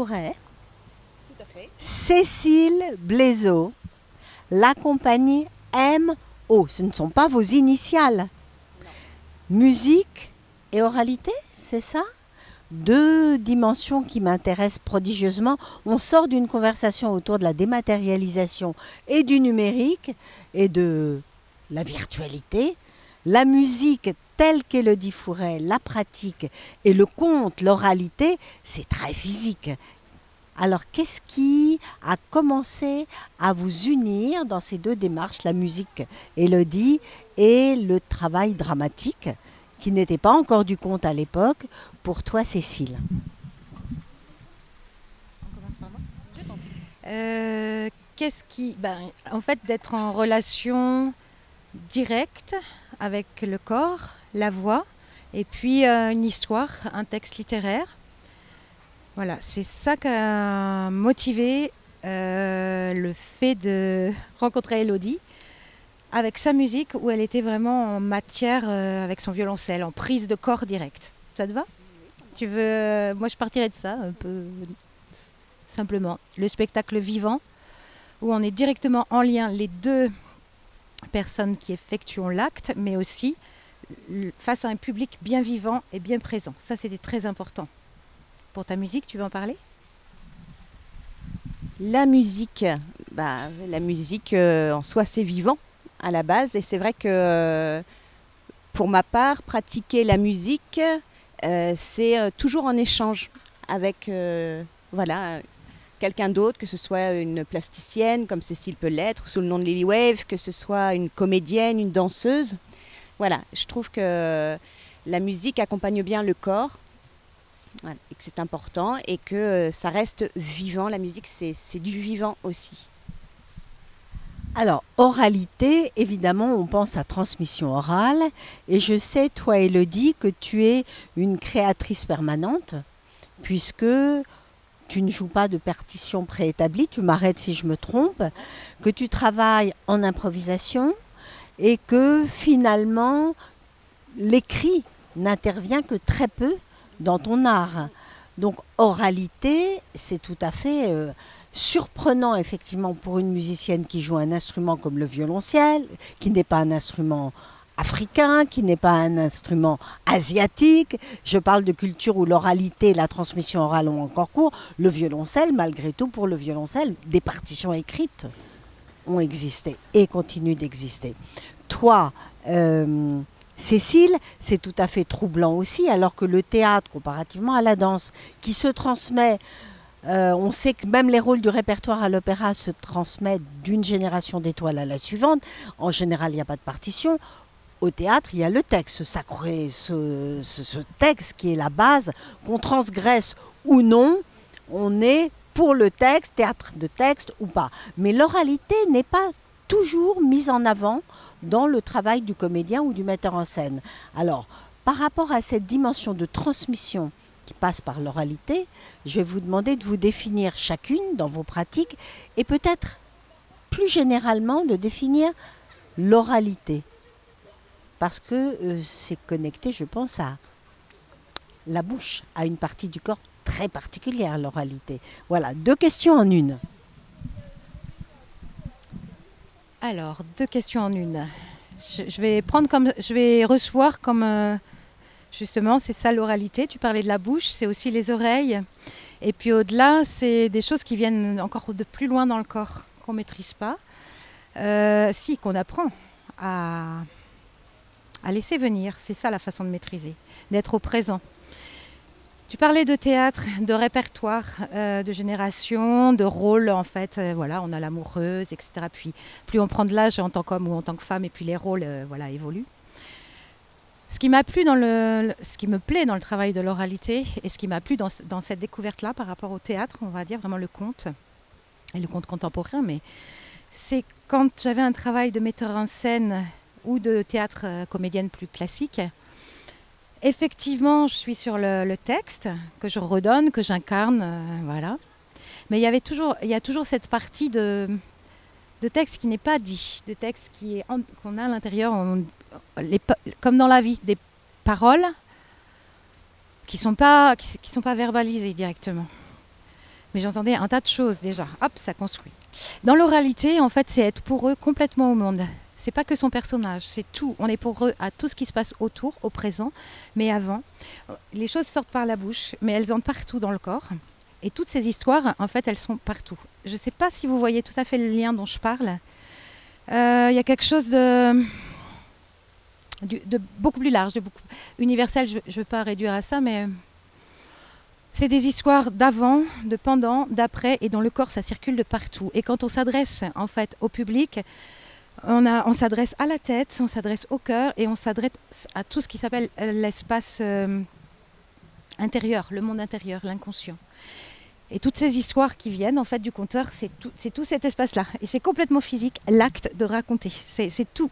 Fouret, Tout à fait. Cécile Blaiseau, la compagnie MO. Ce ne sont pas vos initiales. Musique et oralité, c'est ça? Deux dimensions qui m'intéressent prodigieusement. On sort d'une conversation autour de la dématérialisation et du numérique et de la virtualité. La musique telle qu'Élodie Fouret la pratique et le conte, l'oralité, c'est très physique. Alors, qu'est-ce qui a commencé à vous unir dans ces deux démarches, la musique, Élodie, et le travail dramatique, qui n'était pas encore du conte à l'époque, pour toi, Cécile? On commence par moi. Qu'est-ce qui... en fait, d'être en relation directe avec le corps, la voix, et puis une histoire, un texte littéraire. Voilà, c'est ça qui a motivé le fait de rencontrer Élodie avec sa musique, où elle était vraiment en matière avec son violoncelle, en prise de corps direct. Ça te va? Tu veux... moi, je partirais de ça, un peu simplement. Le spectacle vivant, où on est directement en lien, les deux personnes qui effectuent l'acte, mais aussi face à un public bien vivant et bien présent. Ça, c'était très important. Pour ta musique, tu veux en parler? La musique, en soi, c'est vivant à la base. Et c'est vrai que pour ma part, pratiquer la musique, c'est toujours en échange avec quelqu'un d'autre, que ce soit une plasticienne, comme Cécile peut l'être, sous le nom de Lily Wave, que ce soit une comédienne, une danseuse. Voilà, je trouve que la musique accompagne bien le corps, voilà, et que c'est important, et que ça reste vivant. La musique, c'est du vivant aussi. Alors, oralité, évidemment, on pense à transmission orale. Et je sais, toi, Élodie, que tu es une créatrice permanente, puisque tu ne joues pas de partition préétablie, tu m'arrêtes si je me trompe, que tu travailles en improvisation et que finalement, l'écrit n'intervient que très peu dans ton art. Donc, oralité, c'est tout à fait surprenant, effectivement, pour une musicienne qui joue un instrument comme le violoncelle, qui n'est pas un instrument africain, qui n'est pas un instrument asiatique. Je parle de culture où l'oralité et la transmission orale ont encore cours. Le violoncelle, malgré tout, pour le violoncelle, des partitions écrites ont existé et continuent d'exister. Toi, Cécile, c'est tout à fait troublant aussi, alors que le théâtre, comparativement à la danse, qui se transmet, on sait que même les rôles du répertoire à l'opéra se transmettent d'une génération d'étoiles à la suivante. En général, il n'y a pas de partition. Au théâtre, il y a le texte, ce sacré, ce texte qui est la base, qu'on transgresse ou non, on est pour le texte, théâtre de texte ou pas. Mais l'oralité n'est pas toujours mise en avant dans le travail du comédien ou du metteur en scène. Alors, par rapport à cette dimension de transmission qui passe par l'oralité, je vais vous demander de vous définir chacune dans vos pratiques et peut-être plus généralement de définir l'oralité. Parce que c'est connecté, je pense, à la bouche, à une partie du corps très particulière, l'oralité. Voilà, 2 questions en une. Alors, 2 questions en une. Je vais recevoir comme justement, c'est ça l'oralité. Tu parlais de la bouche, c'est aussi les oreilles. Et puis au-delà, c'est des choses qui viennent encore de plus loin dans le corps, qu'on ne maîtrise pas. Qu'on apprend à laisser venir. C'est ça la façon de maîtriser, d'être au présent. Tu parlais de théâtre, de répertoire, de génération, de rôle en fait. Voilà, on a l'amoureuse, etc. Puis plus on prend de l'âge en tant qu'homme ou en tant que femme, et puis les rôles évoluent. Ce qui m'a plu ce qui me plaît dans le travail de l'oralité, et ce qui m'a plu dans cette découverte-là par rapport au théâtre, on va dire vraiment le conte, et le conte contemporain, mais c'est quand j'avais un travail de metteur en scène ou de théâtre comédienne plus classique. Effectivement, je suis sur le texte que je redonne, que j'incarne, voilà. Mais il y a toujours cette partie de texte qui n'est pas dit, de texte qu'on a à l'intérieur, comme dans la vie, des paroles qui sont pas verbalisées directement. mais j'entendais un tas de choses déjà. Hop, ça construit. Dans l'oralité, en fait, c'est être pour eux complètement au monde. C'est pas que son personnage, c'est tout. On est pour eux à tout ce qui se passe autour, au présent, mais avant. Les choses sortent par la bouche, mais elles entrent partout dans le corps. Et toutes ces histoires, en fait, elles sont partout. Je ne sais pas si vous voyez tout à fait le lien dont je parle. Il y a quelque chose de beaucoup plus large, de beaucoup universel. Je ne veux pas réduire à ça, mais c'est des histoires d'avant, de pendant, d'après, et dans le corps, ça circule de partout. Et quand on s'adresse en fait au public, on s'adresse à la tête, on s'adresse au cœur, et on s'adresse à tout ce qui s'appelle l'espace intérieur, le monde intérieur, l'inconscient. Et toutes ces histoires qui viennent en fait du conteur, c'est tout cet espace-là. Et c'est complètement physique, l'acte de raconter. C'est tout.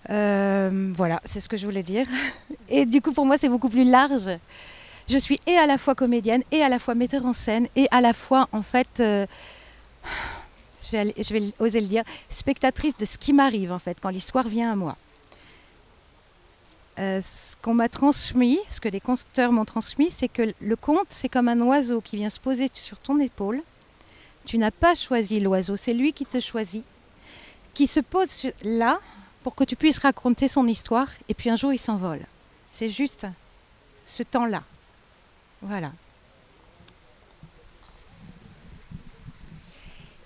Voilà, c'est ce que je voulais dire. Et du coup, pour moi, c'est beaucoup plus large. Je suis et à la fois comédienne, et à la fois metteur en scène, et à la fois, en fait, je vais oser le dire, spectatrice de ce qui m'arrive, en fait, quand l'histoire vient à moi. Ce qu'on m'a transmis, ce que les conteurs m'ont transmis, c'est que le conte, c'est comme un oiseau qui vient se poser sur ton épaule. Tu n'as pas choisi l'oiseau, c'est lui qui te choisit, qui se pose là pour que tu puisses raconter son histoire, et puis un jour il s'envole. C'est juste ce temps-là. Voilà.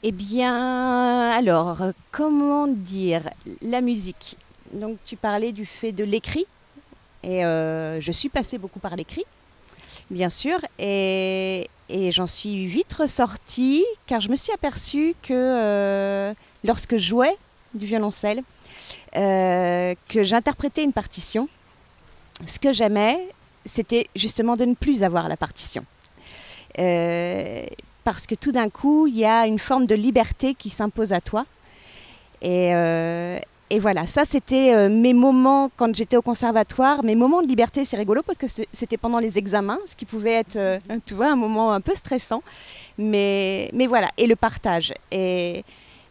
Eh bien, alors, comment dire, la musique. Donc tu parlais du fait de l'écrit. Et je suis passée beaucoup par l'écrit, bien sûr, et j'en suis vite ressortie, car je me suis aperçue que lorsque je jouais du violoncelle, que j'interprétais une partition, ce que j'aimais, c'était justement de ne plus avoir la partition. Parce que tout d'un coup, il y a une forme de liberté qui s'impose à toi. Et voilà, ça c'était mes moments quand j'étais au conservatoire, mes moments de liberté. C'est rigolo parce que c'était pendant les examens, ce qui pouvait être tu vois, un moment un peu stressant. Mais voilà, et le partage. Et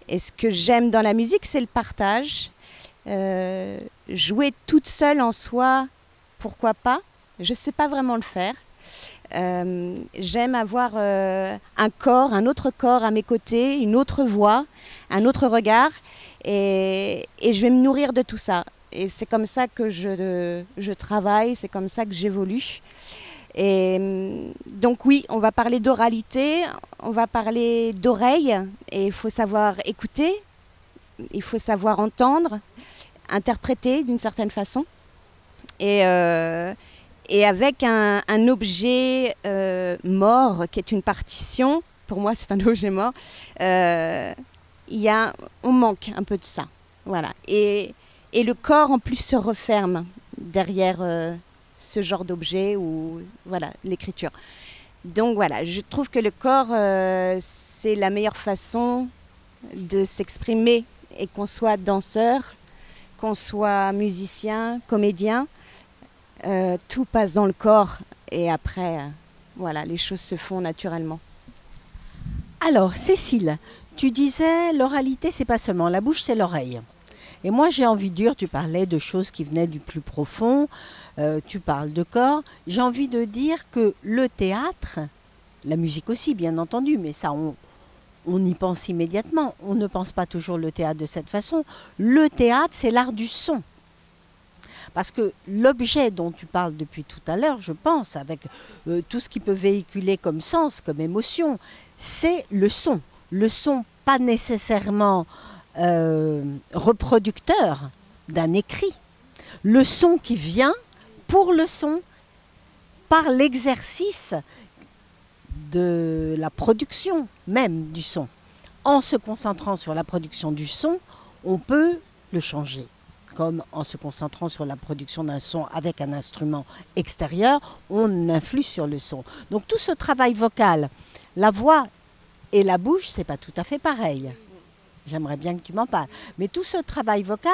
ce que j'aime dans la musique, c'est le partage. Jouer toute seule en soi, pourquoi pas? Je ne sais pas vraiment le faire. J'aime avoir un autre corps à mes côtés, une autre voix, un autre regard. Et je vais me nourrir de tout ça. Et c'est comme ça que je travaille, c'est comme ça que j'évolue. Et donc oui, on va parler d'oralité, on va parler d'oreille. Et il faut savoir écouter, il faut savoir entendre, interpréter d'une certaine façon. Et avec un objet mort, qui est une partition, pour moi c'est un objet mort, on manque un peu de ça, voilà. Et le corps en plus se referme derrière ce genre d'objet ou voilà l'écriture. Donc voilà, je trouve que le corps c'est la meilleure façon de s'exprimer, et qu'on soit danseur, qu'on soit musicien, comédien, tout passe dans le corps et après voilà, les choses se font naturellement. Alors Cécile, tu disais, l'oralité, c'est pas seulement la bouche, c'est l'oreille. Et moi, j'ai envie de dire, tu parlais de choses qui venaient du plus profond, tu parles de corps. J'ai envie de dire que le théâtre, la musique aussi, bien entendu, mais ça, on y pense immédiatement. On ne pense pas toujours le théâtre de cette façon. Le théâtre, c'est l'art du son. Parce que l'objet dont tu parles depuis tout à l'heure, je pense, avec tout ce qui peut véhiculer comme sens, comme émotion, c'est le son. Le son, pas nécessairement reproducteur d'un écrit. Le son qui vient pour le son, par l'exercice de la production même du son. En se concentrant sur la production du son, on peut le changer. Comme en se concentrant sur la production d'un son avec un instrument extérieur, on influe sur le son. Donc tout ce travail vocal, la voix et la bouche, c'est pas tout à fait pareil. J'aimerais bien que tu m'en parles. Mais tout ce travail vocal,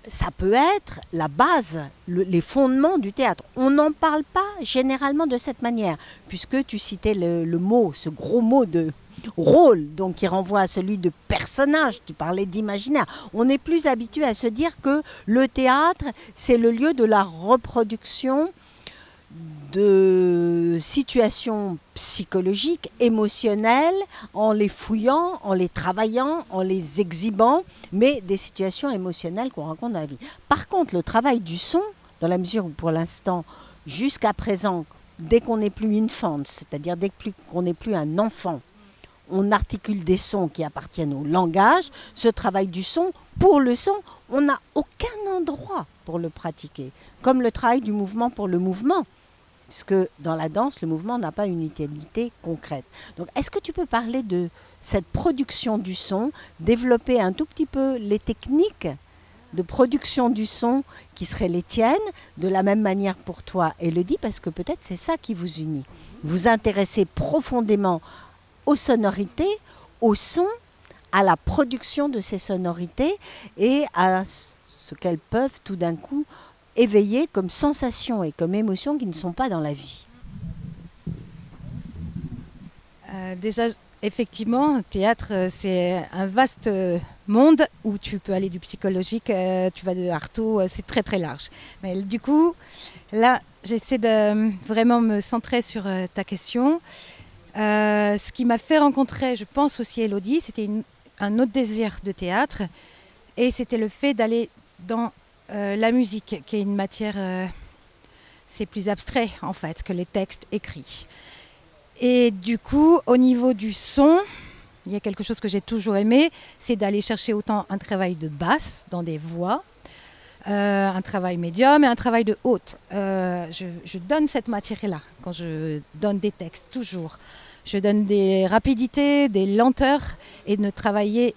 ça peut être la base, les fondements du théâtre. On n'en parle pas généralement de cette manière, puisque tu citais le mot, ce gros mot de rôle, donc qui renvoie à celui de personnage. Tu parlais d'imaginaire. On est plus habitué à se dire que le théâtre, c'est le lieu de la reproduction de situations psychologiques, émotionnelles, en les fouillant, en les travaillant, en les exhibant, mais des situations émotionnelles qu'on rencontre dans la vie. Par contre, le travail du son, dans la mesure où pour l'instant, jusqu'à présent, dès qu'on n'est plus infant, c'est-à-dire dès qu'on n'est plus un enfant, on articule des sons qui appartiennent au langage. Ce travail du son, pour le son, on n'a aucun endroit pour le pratiquer. Comme le travail du mouvement pour le mouvement. Puisque dans la danse, le mouvement n'a pas une utilité concrète. Donc, est-ce que tu peux parler de cette production du son, développer un tout petit peu les techniques de production du son qui seraient les tiennes, de la même manière pour toi, Élodie, parce que peut-être c'est ça qui vous unit. Vous intéressez profondément aux sonorités, au son, à la production de ces sonorités et à ce qu'elles peuvent tout d'un coup éveiller comme sensation et comme émotion qui ne sont pas dans la vie. Déjà, effectivement, théâtre, c'est un vaste monde où tu peux aller du psychologique, tu vas de Artaud, c'est très très large. Mais du coup, là, j'essaie de vraiment me centrer sur ta question. Ce qui m'a fait rencontrer, je pense aussi Élodie, c'était un autre désir de théâtre et c'était le fait d'aller dans la musique, qui est une matière, c'est plus abstrait en fait que les textes écrits. Et du coup, au niveau du son, il y a quelque chose que j'ai toujours aimé, c'est d'aller chercher autant un travail de basse dans des voix, un travail médium et un travail de haute. Je donne cette matière-là quand je donne des textes, toujours. Je donne des rapidités, des lenteurs et de ne travailler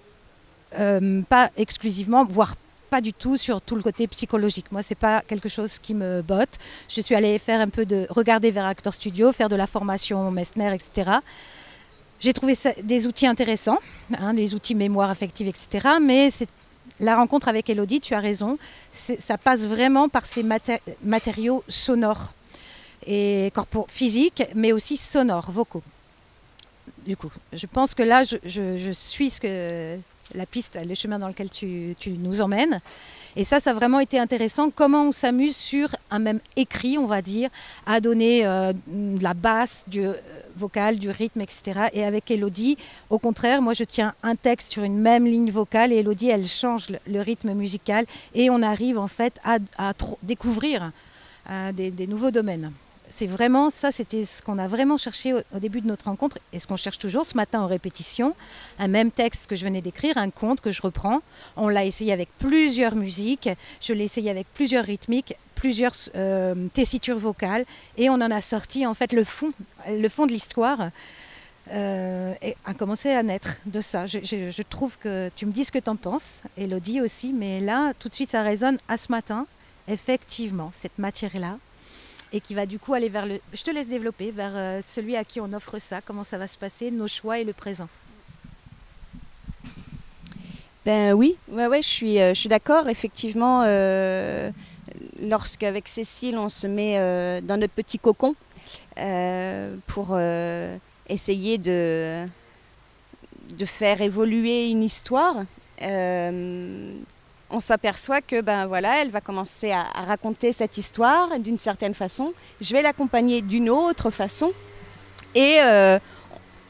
pas exclusivement, voire pas du tout sur tout le côté psychologique. Moi, c'est pas quelque chose qui me botte. Je suis allée faire un peu de regarder vers Actors Studio, faire de la formation Messner, etc. J'ai trouvé des outils intéressants, hein, les outils mémoire affective, etc. Mais c'est la rencontre avec Élodie, tu as raison, ça passe vraiment par ces matériaux sonores et physiques, mais aussi sonores, vocaux. Du coup, je pense que là, je suis la piste, le chemin dans lequel tu nous emmènes. Et ça a vraiment été intéressant. Comment on s'amuse sur un même écrit, on va dire, à donner de la basse, du vocal, du rythme, etc. Et avec Élodie, au contraire, moi je tiens un texte sur une même ligne vocale et Élodie, elle change le rythme musical et on arrive en fait à découvrir des nouveaux domaines. C'est vraiment ça, c'était ce qu'on a vraiment cherché au début de notre rencontre et ce qu'on cherche toujours ce matin en répétition. Un même texte que je venais d'écrire, un conte que je reprends. On l'a essayé avec plusieurs musiques, je l'ai essayé avec plusieurs rythmiques, plusieurs tessitures vocales et on en a sorti en fait le fond de l'histoire et a commencé à naître de ça. Je trouve que tu me dis ce que tu en penses, Élodie aussi, mais là tout de suite ça résonne à ce matin, effectivement, cette matière-là. Et qui va du coup aller vers je te laisse développer, vers celui à qui on offre ça, comment ça va se passer, nos choix et le présent. Ben oui, ouais, je suis d'accord. Effectivement, lorsqu'avec Cécile, on se met dans notre petit cocon pour essayer de faire évoluer une histoire, on s'aperçoit que elle va commencer à raconter cette histoire d'une certaine façon. Je vais l'accompagner d'une autre façon. Et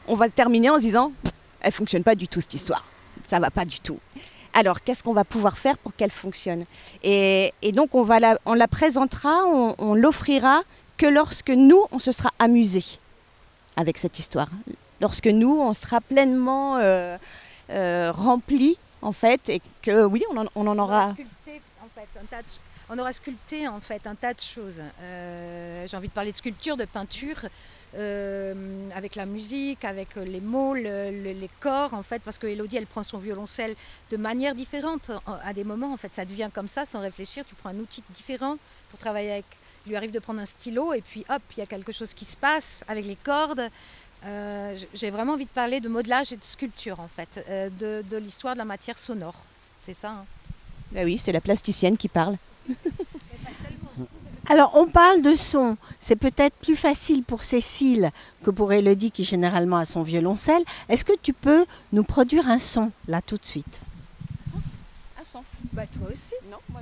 on va terminer en se disant « elle ne fonctionne pas du tout cette histoire. Ça ne va pas du tout. » Alors, qu'est-ce qu'on va pouvoir faire pour qu'elle fonctionne ? Et donc, on la présentera, on l'offrira que lorsque nous, on se sera amusés avec cette histoire. Lorsque nous, on sera pleinement remplis en fait, et que oui, on en aura... On aura sculpté en fait un tas de choses. J'ai envie de parler de sculpture, de peinture, avec la musique, avec les mots, les corps en fait, parce que Élodie elle prend son violoncelle de manière différente à des moments. En fait, ça devient comme ça, sans réfléchir. Tu prends un outil différent pour travailler avec. Il lui arrive de prendre un stylo et puis hop, il y a quelque chose qui se passe avec les cordes. J'ai vraiment envie de parler de modelage et de sculpture en fait, de l'histoire de la matière sonore. C'est ça. Hein. Ben oui, c'est la plasticienne qui parle. Alors, on parle de son. C'est peut-être plus facile pour Cécile que pour Élodie qui généralement a son violoncelle. Est-ce que tu peux nous produire un son là tout de suite ? Un son. Bah toi aussi. Non, moi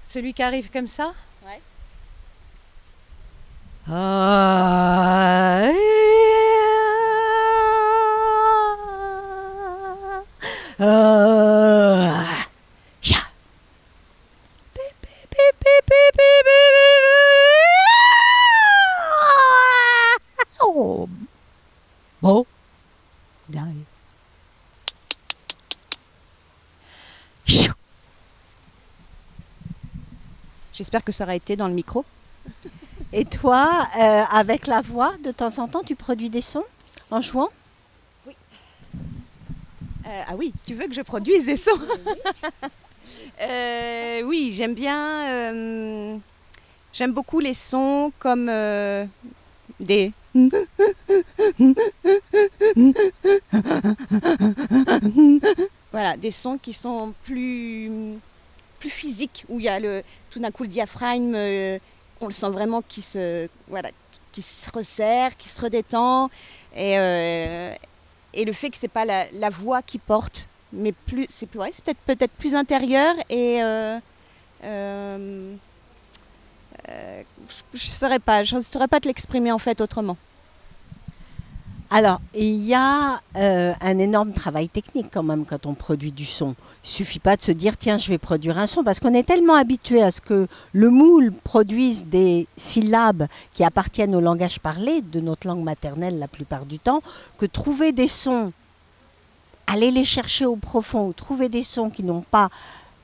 celui qui arrive comme ça ? Ouais. Oh. Bon. J'espère que ça aura été dans le micro. Et toi, avec la voix, de temps en temps, tu produis des sons en jouant? Ah oui, tu veux que je produise des sons? Oui, j'aime bien. J'aime beaucoup les sons comme des. Voilà, des sons qui sont plus physiques, où il y a tout d'un coup le diaphragme, on le sent vraiment qui se resserre, qui se redétend. Et le fait que c'est pas la voix qui porte, mais c'est peut-être plus intérieur et je saurais pas te l'exprimer en fait autrement. Alors, il y a un énorme travail technique quand même quand on produit du son. Il suffit pas de se dire tiens, je vais produire un son, parce qu'on est tellement habitué à ce que le moule produise des syllabes qui appartiennent au langage parlé de notre langue maternelle la plupart du temps, que trouver des sons, aller les chercher au profond, ou trouver des sons qui n'ont pas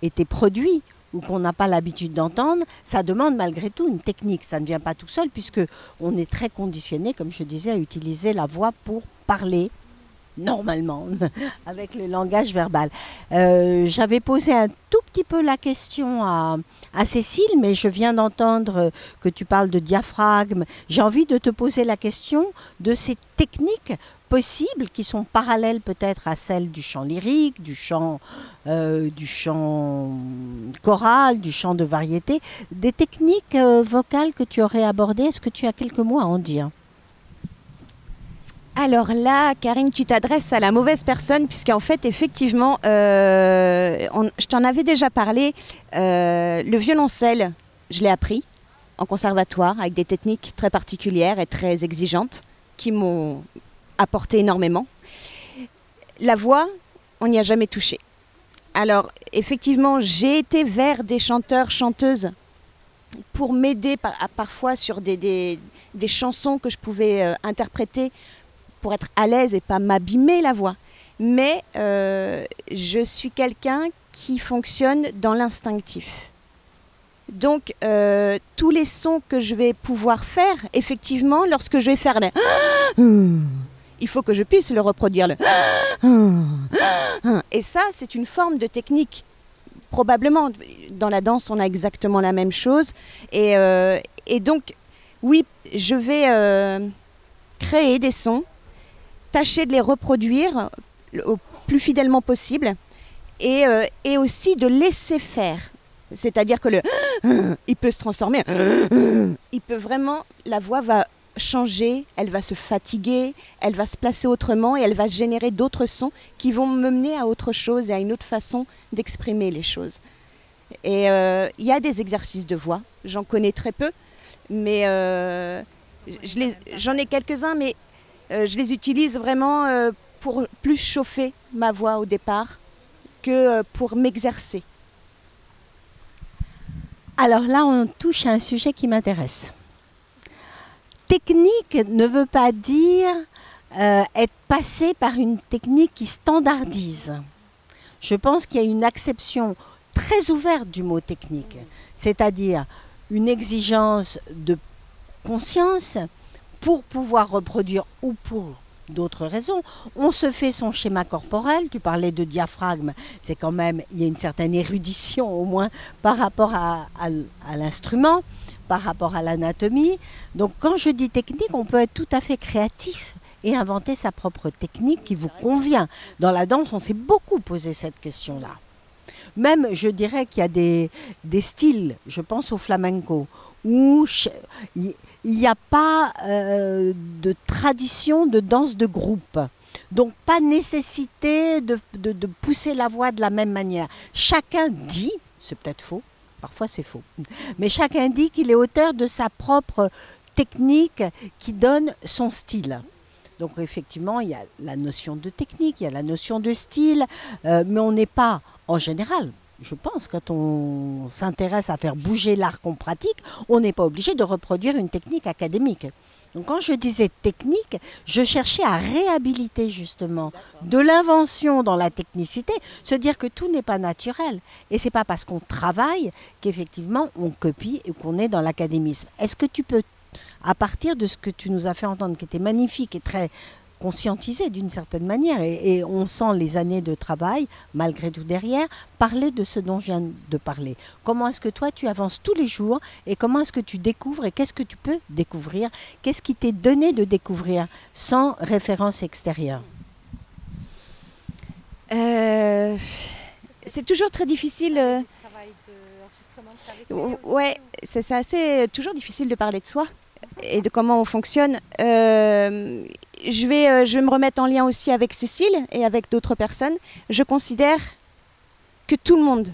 été produits ou qu'on n'a pas l'habitude d'entendre, ça demande malgré tout une technique. Ça ne vient pas tout seul puisque on est très conditionné, comme je disais, à utiliser la voix pour parler normalement, avec le langage verbal. J'avais posé un tout petit peu la question à Cécile, mais je viens d'entendre que tu parles de diaphragme. J'ai envie de te poser la question de ces techniques possibles qui sont parallèles peut-être à celles du chant lyrique, du chant choral, du chant de variété, des techniques vocales que tu aurais abordées. Est-ce que tu as quelques mots à en dire? Alors là, Karine, tu t'adresses à la mauvaise personne, puisqu'en fait, effectivement, je t'en avais déjà parlé, le violoncelle, je l'ai appris en conservatoire avec des techniques très particulières et très exigeantes qui m'ont apporté énormément. La voix, on n'y a jamais touché. Alors, effectivement, j'ai été vers des chanteurs, chanteuses pour m'aider parfois sur des chansons que je pouvais interpréter pour être à l'aise et pas m'abîmer la voix. Mais je suis quelqu'un qui fonctionne dans l'instinctif. Donc, tous les sons que je vais pouvoir faire, effectivement, lorsque je vais faire les... il faut que je puisse le reproduire. Et ça, c'est une forme de technique. Probablement, dans la danse, on a exactement la même chose. Et donc, oui, je vais créer des sons, tâcher de les reproduire au plus fidèlement possible et aussi de laisser faire. C'est-à-dire que il peut se transformer. Il peut vraiment, la voix va changer, elle va se fatiguer, elle va se placer autrement et elle va générer d'autres sons qui vont me mener à autre chose et à une autre façon d'exprimer les choses. Et il y a des exercices de voix, j'en connais très peu, mais j'en ai quelques-uns, mais je les utilise vraiment pour plus chauffer ma voix au départ que pour m'exercer. Alors là, on touche à un sujet qui m'intéresse. Technique ne veut pas dire être passé par une technique qui standardise. Je pense qu'il y a une acception très ouverte du mot technique, c'est-à-dire une exigence de conscience pour pouvoir reproduire ou pour d'autres raisons. On se fait son schéma corporel, tu parlais de diaphragme, c'est quand même, il y a une certaine érudition au moins par rapport à l'instrument, par rapport à l'anatomie. Donc quand je dis technique, on peut être tout à fait créatif et inventer sa propre technique qui vous convient. Dans la danse, on s'est beaucoup posé cette question-là. Même, je dirais qu'il y a des styles, je pense au flamenco, où il n'y a pas de tradition de danse de groupe. Donc, pas nécessité de pousser la voix de la même manière. Chacun dit, c'est peut-être faux, parfois c'est faux, mais chacun dit qu'il est auteur de sa propre technique qui donne son style. Donc effectivement, il y a la notion de technique, il y a la notion de style, mais on n'est pas, en général, je pense, quand on s'intéresse à faire bouger l'art qu'on pratique, on n'est pas obligé de reproduire une technique académique. Donc quand je disais technique, je cherchais à réhabiliter justement de l'invention dans la technicité, se dire que tout n'est pas naturel. Et c'est pas parce qu'on travaille qu'effectivement on copie et qu'on est dans l'académisme. Est-ce que tu peux, à partir de ce que tu nous as fait entendre, qui était magnifique et très conscientisé d'une certaine manière, et on sent les années de travail, malgré tout derrière, parler de ce dont je viens de parler. Comment est-ce que toi, tu avances tous les jours, et comment est-ce que tu découvres, et qu'est-ce que tu peux découvrir? Qu'est-ce qui t'est donné de découvrir sans référence extérieure? C'est toujours très difficile. Ouais, c'est assez toujours difficile de parler de soi et de comment on fonctionne. Je vais me remettre en lien aussi avec Cécile et avec d'autres personnes. Je considère que tout le monde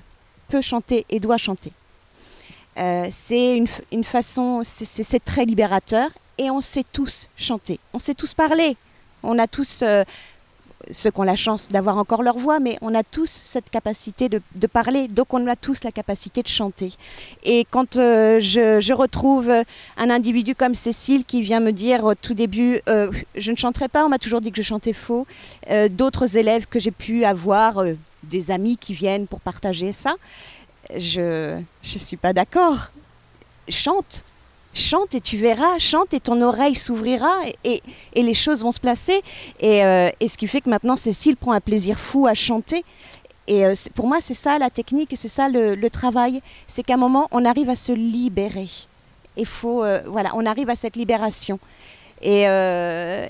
peut chanter et doit chanter. C'est une façon, c'est très libérateur et on sait tous chanter, on sait tous parler. On a tous, ceux qui ont la chance d'avoir encore leur voix, mais on a tous cette capacité de parler, donc on a tous la capacité de chanter. Et quand je retrouve un individu comme Cécile qui vient me dire au tout début je ne chanterai pas, on m'a toujours dit que je chantais faux, d'autres élèves que j'ai pu avoir, des amis qui viennent pour partager ça, je suis pas d'accord. Chante et tu verras, chante et ton oreille s'ouvrira et les choses vont se placer. Et ce qui fait que maintenant Cécile prend un plaisir fou à chanter. Et pour moi, c'est ça la technique et c'est ça le travail. C'est qu'à un moment, on arrive à se libérer. Il faut, voilà, on arrive à cette libération. Et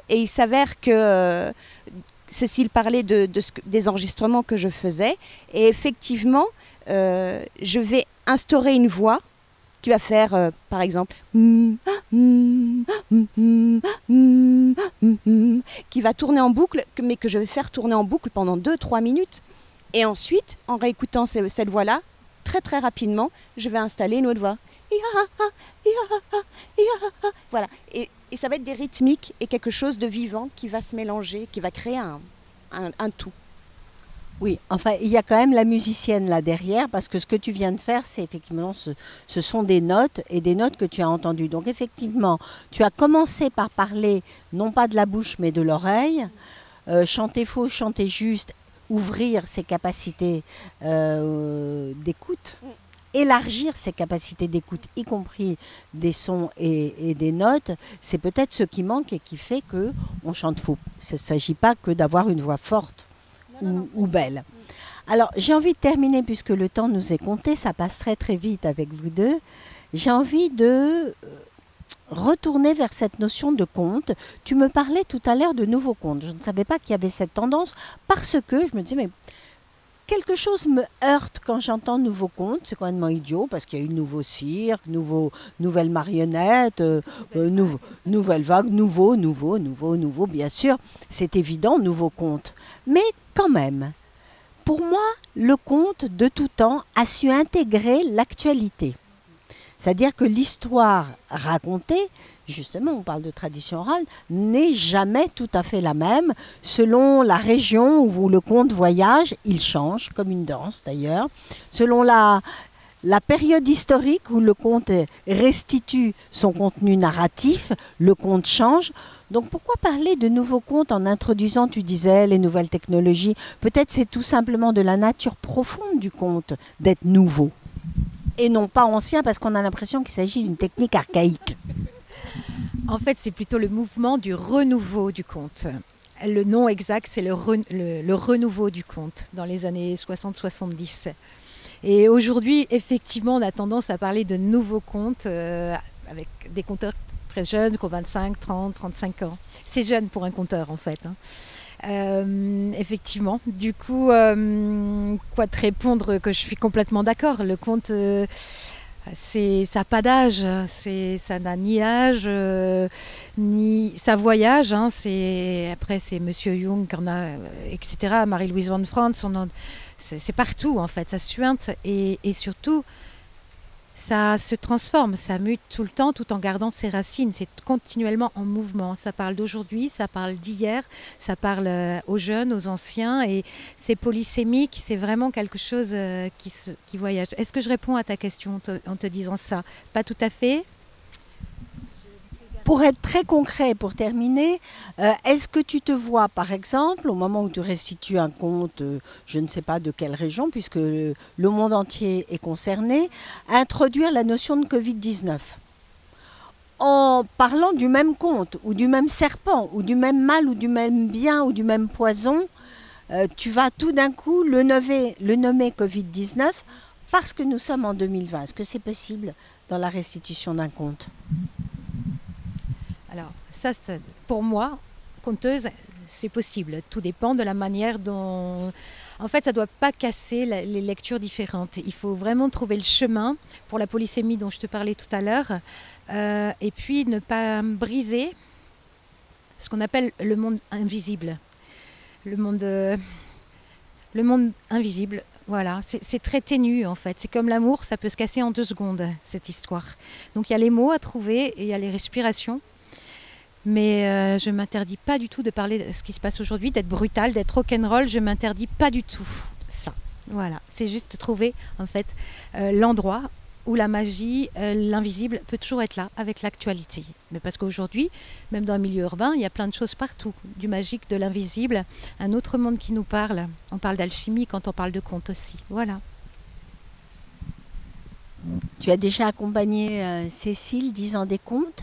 il s'avère que Cécile parlait des enregistrements que je faisais. Et effectivement, je vais instaurer une voix qui va faire, par exemple, qui va tourner en boucle, mais que je vais faire tourner en boucle pendant 2-3 minutes. Et ensuite, en réécoutant cette voix-là, très très rapidement, je vais installer une autre voix. Voilà. Et ça va être des rythmiques et quelque chose de vivant qui va se mélanger, qui va créer un tout. Oui, enfin, il y a quand même la musicienne là derrière, parce que ce que tu viens de faire, c'est effectivement, ce sont des notes, et des notes que tu as entendues. Donc effectivement, tu as commencé par parler, non pas de la bouche, mais de l'oreille, chanter faux, chanter juste, ouvrir ses capacités d'écoute, élargir ses capacités d'écoute, y compris des sons et des notes, c'est peut-être ce qui manque et qui fait qu'on chante faux. Il ne s'agit pas que d'avoir une voix forte. Ou belle. Alors, j'ai envie de terminer, puisque le temps nous est compté, ça passe très très vite avec vous deux. J'ai envie de retourner vers cette notion de conte. Tu me parlais tout à l'heure de nouveaux contes. Je ne savais pas qu'il y avait cette tendance, parce que je me disais, mais quelque chose me heurte quand j'entends nouveaux contes. C'est complètement idiot, parce qu'il y a eu nouveau cirque, nouvelle marionnette, nouvelle vague, nouveau, bien sûr. C'est évident, nouveau conte. Mais quand même, pour moi, le conte de tout temps a su intégrer l'actualité. C'est-à-dire que l'histoire racontée, justement, on parle de tradition orale, n'est jamais tout à fait la même. Selon la région où le conte voyage, il change, comme une danse d'ailleurs. Selon la période historique où le conte restitue son contenu narratif, le conte change. Donc pourquoi parler de nouveaux contes en introduisant, tu disais, les nouvelles technologies? Peut-être c'est tout simplement de la nature profonde du conte d'être nouveau et non pas ancien, parce qu'on a l'impression qu'il s'agit d'une technique archaïque. En fait, c'est plutôt le mouvement du renouveau du conte. Le nom exact, c'est le renouveau du conte dans les années 60-70. Et aujourd'hui, effectivement, on a tendance à parler de nouveaux contes avec des conteurs très jeunes, qui ont 25, 30, 35 ans. C'est jeune pour un conteur, en fait. Effectivement. Du coup, quoi te répondre que je suis complètement d'accord. Le conte, ça n'a pas d'âge. Ça n'a ni âge, ni... Ça voyage. Après, c'est Monsieur Jung, etc., Marie-Louise von Franz. C'est partout, en fait. Ça suinte. Et surtout, ça se transforme, ça mute tout le temps tout en gardant ses racines. C'est continuellement en mouvement. Ça parle d'aujourd'hui, ça parle d'hier, ça parle aux jeunes, aux anciens. Et c'est polysémique, c'est vraiment quelque chose qui voyage. Est-ce que je réponds à ta question en te disant ça? Pas tout à fait. Pour être très concret, pour terminer, est-ce que tu te vois, par exemple, au moment où tu restitues un conte, je ne sais pas de quelle région, puisque le monde entier est concerné, introduire la notion de Covid-19 en parlant du même conte, ou du même serpent, ou du même mal, ou du même bien, ou du même poison, tu vas tout d'un coup le nommer Covid-19 parce que nous sommes en 2020. Est-ce que c'est possible dans la restitution d'un conte ? Alors, ça, pour moi, conteuse, c'est possible. Tout dépend de la manière dont... En fait, ça ne doit pas casser les lectures différentes. Il faut vraiment trouver le chemin pour la polysémie dont je te parlais tout à l'heure. Et puis, ne pas briser ce qu'on appelle le monde invisible. Le monde invisible, voilà. C'est très ténu, en fait. C'est comme l'amour, ça peut se casser en 2 secondes, cette histoire. Donc, il y a les mots à trouver et il y a les respirations. Mais je ne m'interdis pas du tout de parler de ce qui se passe aujourd'hui, d'être brutale, d'être rock'n'roll, je ne m'interdis pas du tout ça. Voilà, c'est juste trouver en fait l'endroit où la magie, l'invisible peut toujours être là avec l'actualité. Mais parce qu'aujourd'hui, même dans le milieu urbain, il y a plein de choses partout, du magique, de l'invisible, un autre monde qui nous parle. On parle d'alchimie quand on parle de contes aussi, voilà. Tu as déjà accompagné Cécile disant des contes ?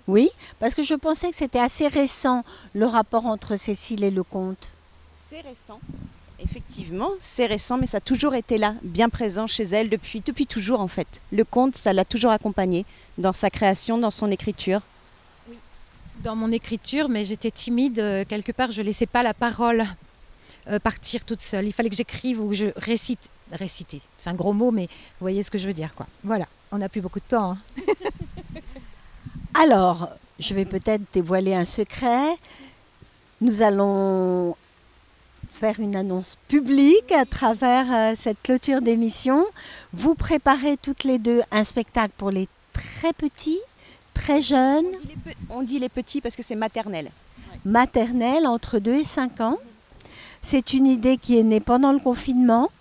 Oui, parce que je pensais que c'était assez récent, le rapport entre Cécile et le conte. C'est récent, effectivement, c'est récent, mais ça a toujours été là, bien présent chez elle depuis toujours en fait. Le conte, ça l'a toujours accompagnée dans sa création, dans son écriture. Oui, dans mon écriture, mais j'étais timide, quelque part, je ne laissais pas la parole partir toute seule. Il fallait que j'écrive ou que je récite. Réciter, c'est un gros mot, mais vous voyez ce que je veux dire, quoi. Voilà, on n'a plus beaucoup de temps. Hein. Alors, je vais peut-être dévoiler un secret. Nous allons faire une annonce publique à travers cette clôture d'émission. Vous préparez toutes les deux un spectacle pour les très petits, très jeunes. On dit les petits parce que c'est maternelle. Maternelle, entre 2 et 5 ans. C'est une idée qui est née pendant le confinement.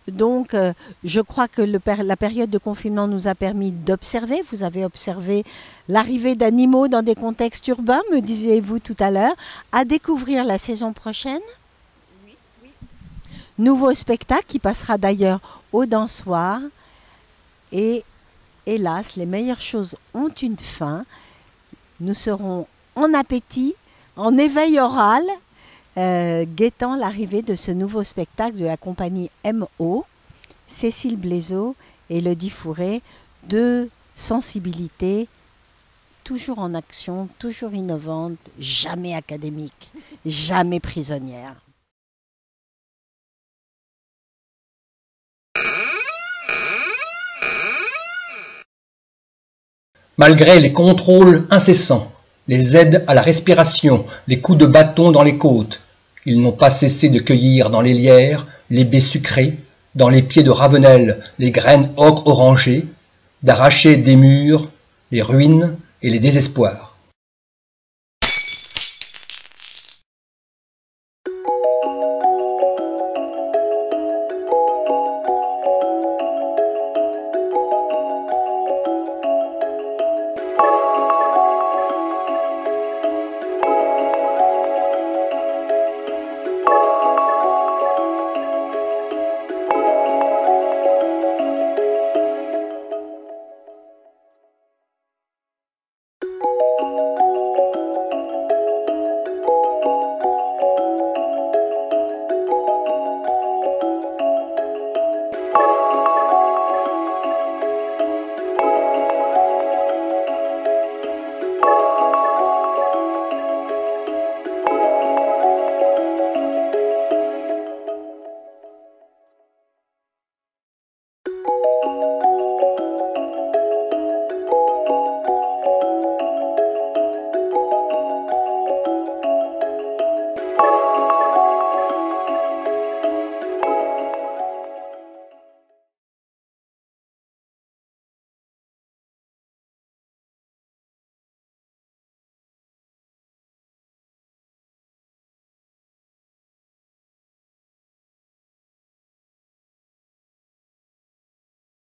Donc, je crois que la période de confinement nous a permis d'observer. Vous avez observé l'arrivée d'animaux dans des contextes urbains, me disiez-vous tout à l'heure, à découvrir la saison prochaine. Oui, oui. Nouveau spectacle qui passera d'ailleurs au Dansoir. Et hélas, les meilleures choses ont une fin. Nous serons en appétit, en éveil oral, guettant l'arrivée de ce nouveau spectacle de la compagnie MO, Cécile Blaiseau et Elodie Fourré, de sensibilité, toujours en action, toujours innovante, jamais académique, jamais prisonnière. Malgré les contrôles incessants, les aides à la respiration, les coups de bâton dans les côtes, ils n'ont pas cessé de cueillir dans les lierres les baies sucrées, dans les pieds de Ravenel les graines ocre orangées, d'arracher des murs, les ruines et les désespoirs.